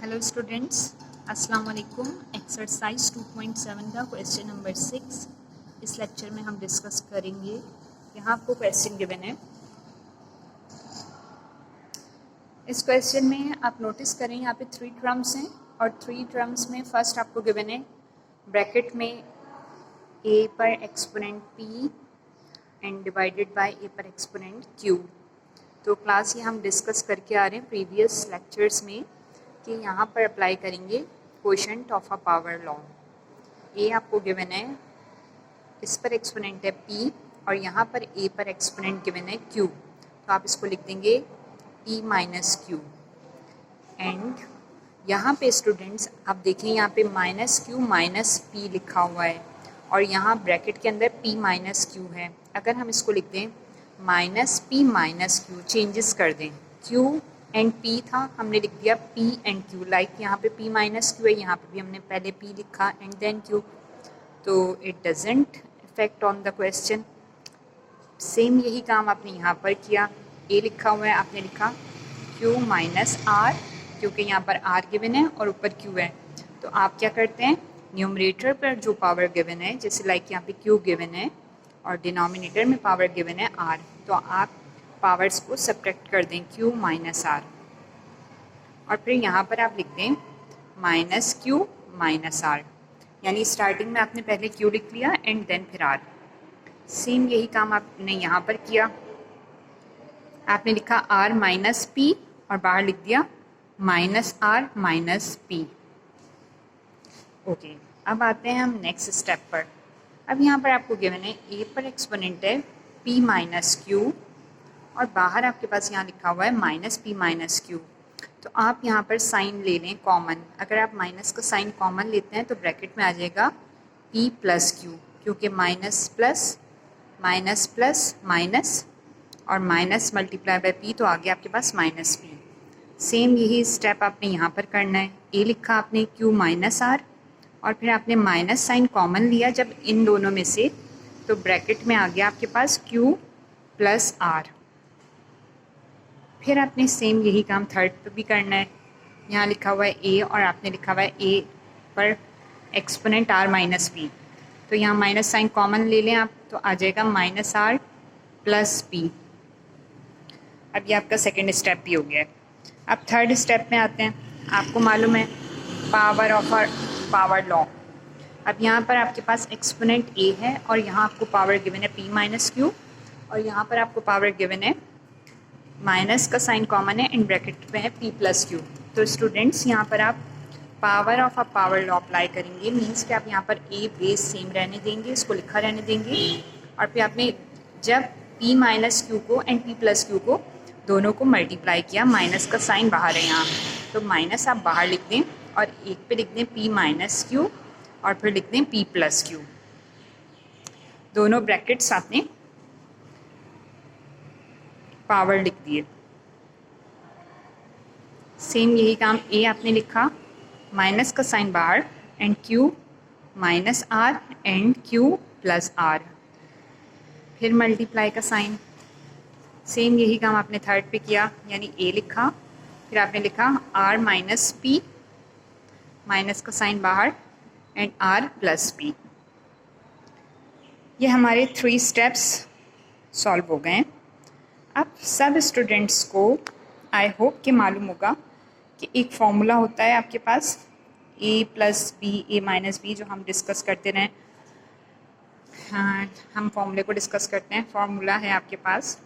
Hello students, अस्सलाम वालेकुम। Exercise 2.7 का क्वेश्चन नंबर 6 इस लेक्चर में हम डिस्कस करेंगे। यहाँ आपको क्वेश्चन गिवन है। इस क्वेश्चन में आप नोटिस करें यहाँ पे 3 टर्म्स हैं और 3 टर्म्स में फर्स्ट आपको गिवन है ब्रैकेट में a पर exponent p and divided by a पर एक्सपोनेंट q। तो क्लास ये हम डिस्कस करके आ रहे हैं प्रीवियस लेक्चर्स में कि यहाँ पर अप्लाई करेंगे quotient of a power law. A आपको गिवन है, इस पर एक्सपोनेंट है p और यहाँ पर a पर एक्सपोनेंट गिवन है q। तो आप इसको लिख देंगे p माइनस क्यू। एंड यहाँ पे स्टूडेंट्स आप देखें यहाँ पे माइनस क्यू माइनस p लिखा हुआ है और यहाँ ब्रैकेट के अंदर p माइनस क्यू है। अगर हम इसको लिख दें minus p minus Q, changes कर दें, q एंड p था, हमने लिख दिया p एंड q। लाइक यहाँ पे p माइनस क्यू है, यहाँ पे भी हमने पहले p लिखा एंड देन q। तो it doesn't effect on the question. Same यही काम आपने यहाँ पर किया, a लिखा हुआ है, आपने लिखा q माइनस r, क्योंकि यहाँ पर r गिवन है और ऊपर q है। तो आप क्या करते हैं, न्यूमरेटर पर जो पावर गिवन है, जैसे लाइक यहाँ पे q गिवन है और डिनोमिनेटर में पावर गिवन है r, तो आप पावर्स को सब्ट्रैक्ट कर दें q माइनस r और फिर यहाँ पर आप लिख दें माइनस q माइनस r। यानी स्टार्टिंग में आपने पहले q लिख लिया एंड देन फिर r। सेम यही काम आपने यहाँ पर किया, आपने लिखा r माइनस p और बाहर लिख दिया minus r minus p। Okay, अब आते हैं हम नेक्स्ट स्टेप पर। अब यहाँ पर आपको गिवन है a पर एक्सपोनेंट है p माइनस q और बाहर आपके पास यहाँ लिखा हुआ है माइनस p माइनस क्यू। तो आप यहाँ पर साइन ले लें कॉमन। अगर आप माइनस का साइन कॉमन लेते हैं तो ब्रैकेट में आ जाएगा p प्लस क्यू, क्योंकि minus plus minus plus minus और माइनस मल्टीप्लाई बाय p, तो आ गया आपके पास माइनस p। सेम यही स्टेप आपने यहाँ पर करना है। a लिखा आपने q माइनस r और फिर आपने माइनस साइन कॉमन लिया जब इन दोनों में से, तो ब्रैकेट में आ गया आपके पास q प्लस r। फिर आपने सेम यही काम थर्ड पे भी करना है। यहाँ लिखा हुआ है a और आपने लिखा हुआ है a पर एक्सपोनेंट r माइनस p, तो यहाँ माइनस साइन कॉमन ले लें आप, तो आ जाएगा माइनस r प्लस p। अब ये आपका सेकेंड स्टेप भी हो गया है। अब थर्ड स्टेप में आते हैं। आपको मालूम है पावर ऑफ पावर लॉ। अब यहाँ पर आपके पास एक्सपोनेंट a है और यहाँ आपको पावर गिवन है p माइनस क्यू और यहाँ पर आपको पावर गिवन है माइनस का साइन कॉमन है, इन ब्रैकेट में है p प्लस क्यू। तो स्टूडेंट्स यहाँ पर आप power of a power law apply करेंगे। मीन्स कि आप यहाँ पर a बेस सेम रहने देंगे, इसको लिखा रहने देंगे और फिर आपने जब p माइनस क्यू को एंड p प्लस क्यू को दोनों को मल्टीप्लाई किया, माइनस का साइन बाहर है यहाँ, तो माइनस आप बाहर लिख दें और एक पे लिख दें p माइनस क्यू और फिर लिख दें p प्लस क्यू। दोनों ब्रैकेट्स आपने पावर लिख दिए। सेम यही काम a आपने लिखा, माइनस का साइन बाहर and q minus r and q plus r, फिर मल्टीप्लाई का साइन। सेम यही काम आपने थर्ड पे किया, यानी a लिखा, फिर आपने लिखा r माइनस p, माइनस का साइन बाहर एंड r प्लस p। ये हमारे 3 स्टेप्स सॉल्व हो गए हैं। अब सब स्टूडेंट्स को आई होप कि मालूम होगा कि एक फॉर्मूला होता है आपके पास a plus b a minus b, जो हम डिस्कस करते रहें। हाँ, हम फॉर्मूले को डिस्कस करते हैं। फॉर्मूला है आपके पास,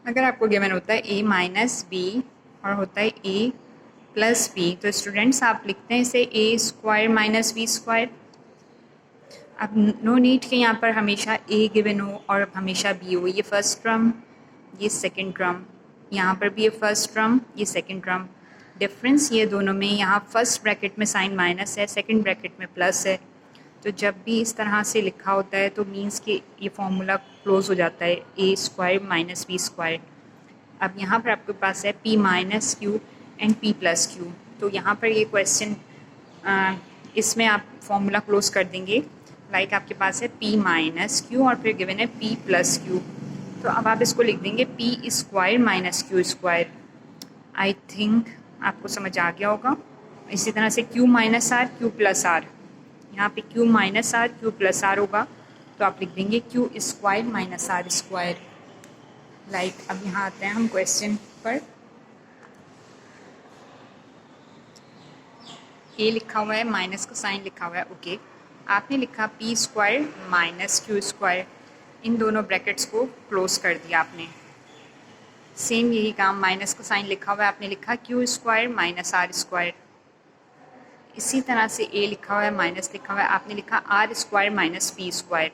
अगर आपको गिवन होता है a माइनस बी और होता है a प्लस बी, तो स्टूडेंट्स आप लिखते हैं इसे a square minus b square. अब नो नीड कि यहाँ पर हमेशा a गिवन हो और हमेशा b हो। ये फर्स्ट टर्म, ये सेकंड टर्म, यहाँ पर भी ये फर्स्ट टर्म, ये सेकंड टर्म। डिफरेंस ये दोनों में, यहाँ फर्स्ट ब्रैकेट में साइन माइनस है, सेकंड ब्रैकेट में प्लस है। तो जब भी इस तरह से लिखा होता है तो मीन्स कि ये फॉर्मूला क्लोज हो जाता है, a square minus b square. अब यहाँ पर आपके पास है p minus q and p plus q, तो यहाँ पर ये क्वेश्चन इसमें आप फॉर्मूला क्लोज कर देंगे। लाइक आपके पास है p माइनस क्यू और फिर गिवन है p प्लस क्यू, तो अब आप इसको लिख देंगे p square minus Q square. I think आपको समझ आ गया होगा। इसी तरह से Q minus r Q plus r, यहाँ पे Q minus r Q plus r होगा तो आप लिख देंगे Q square minus r square. Like अब यहाँ आते हैं हम क्वेश्चन पर। ए लिखा हुआ है, माइनस का साइन लिखा हुआ है, ओके। आपने लिखा P square minus Q square, इन दोनों ब्रैकेट्स को क्लोज कर दिया आपने। सेम यही काम, माइनस का साइन लिखा हुआ है, आपने लिखा q square minus r square. इसी तरह से ए लिखा हुआ है, माइनस लिखा हुआ है, आपने लिखा r square minus P square.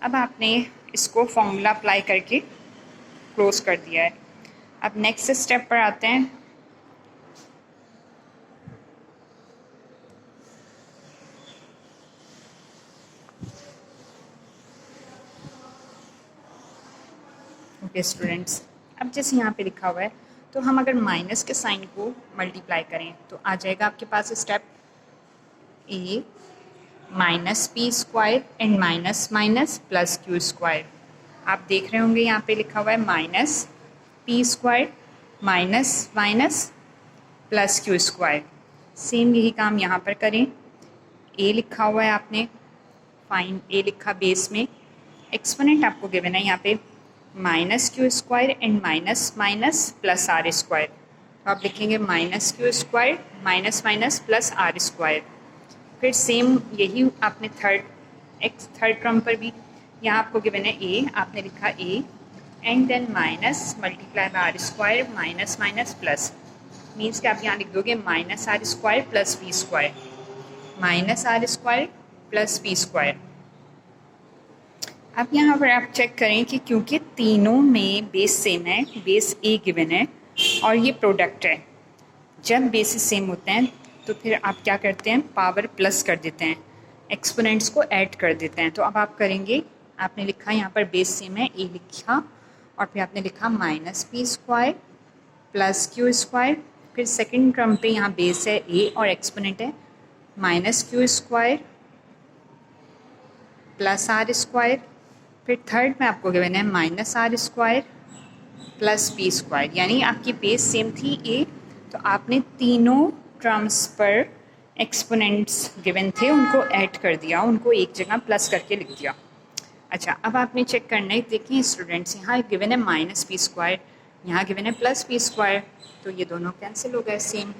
अब आपने इसको फॉर्मूला अप्लाई करके क्लोज कर दिया है। अब नेक्स्ट स्टेप पर आते हैं। ओके स्टूडेंट्स, अब जैसे यहाँ पे लिखा हुआ है तो हम अगर माइनस के साइन को मल्टीप्लाई करें तो आ जाएगा आपके पास step A minus P square and minus minus plus Q square. आप देख रहे होंगे यहाँ पे लिखा हुआ है minus P square minus minus plus Q square. Same यही काम यहाँ पर करें। ए लिखा हुआ है आपने, फाइन ए लिखा बेस में, एक्सपोनेंट आपको गिवन है यहाँ पे minus Q square and minus minus plus r square. तो आप लिखेंगे minus Q square minus minus plus r square. फिर सेम यही आपने थर्ड टर्म पर भी यहाँ आपको गिवन है ए, आपने लिखा a and then minus multiply by r square minus minus plus, means कि आप यहाँ लिख दोगे minus r square plus p square, minus r square plus p square. अब यहाँ पर आप चेक करें कि क्योंकि तीनों में बेस सेम है, बेस ए गिवन है और ये प्रोडक्ट है, जब बेसिस सेम होते हैं तो फिर आप क्या करते हैं, पावर प्लस कर देते हैं, एक्सपोनेंट्स को ऐड कर देते हैं। तो अब आप करेंगे, आपने लिखा यहाँ पर बेस सेम है, ए लिखा और फिर आपने लिखा minus P square plus Q square. फिर सेकेंड टर्म पे यहाँ बेस है ए और एक्सपोनेंट है minus Q square plus r square. फिर थर्ड में आपको गिवन है minus r square plus p square, यानी आपकी बेस सेम थी ए, तो आपने तीनों टर्म्स पर एक्सपोनेंट्स गिवन थे उनको ऐड कर दिया, उनको एक जगह प्लस करके लिख दिया। अच्छा, अब आपने चेक करना है, देखिए स्टूडेंट्स यहाँ गिवन है माइनस पी स्क्वायर, यहाँ गिवन है प्लस पी स्क्वायर, तो ये दोनों कैंसिल हो गए सेम।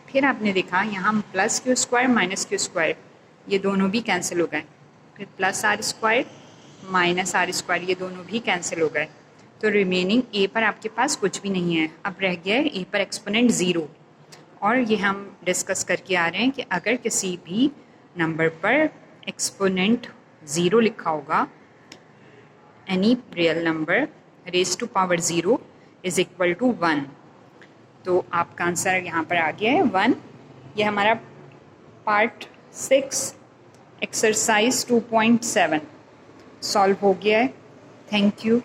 फिर आपने देखा यहाँ plus Q square minus Q square, ये दोनों भी कैंसिल हो गए। फिर plus r square minus r square, ये दोनों भी कैंसिल हो गए। तो रिमेनिंग ए पर आपके पास कुछ भी नहीं है, अब रह गया है ए पर एक्सपोनेंट ज़ीरो। और ये हम डिस्कस करके आ रहे हैं कि अगर किसी भी नंबर पर एक्सपोनेंट ज़ीरो लिखा होगा, any real number raise to power zero is equal to 1, तो आपका आंसर यहाँ पर आ गया है 1। ये हमारा पार्ट 6 एक्सरसाइज 2.7 सॉल्व हो गया है। Thank you.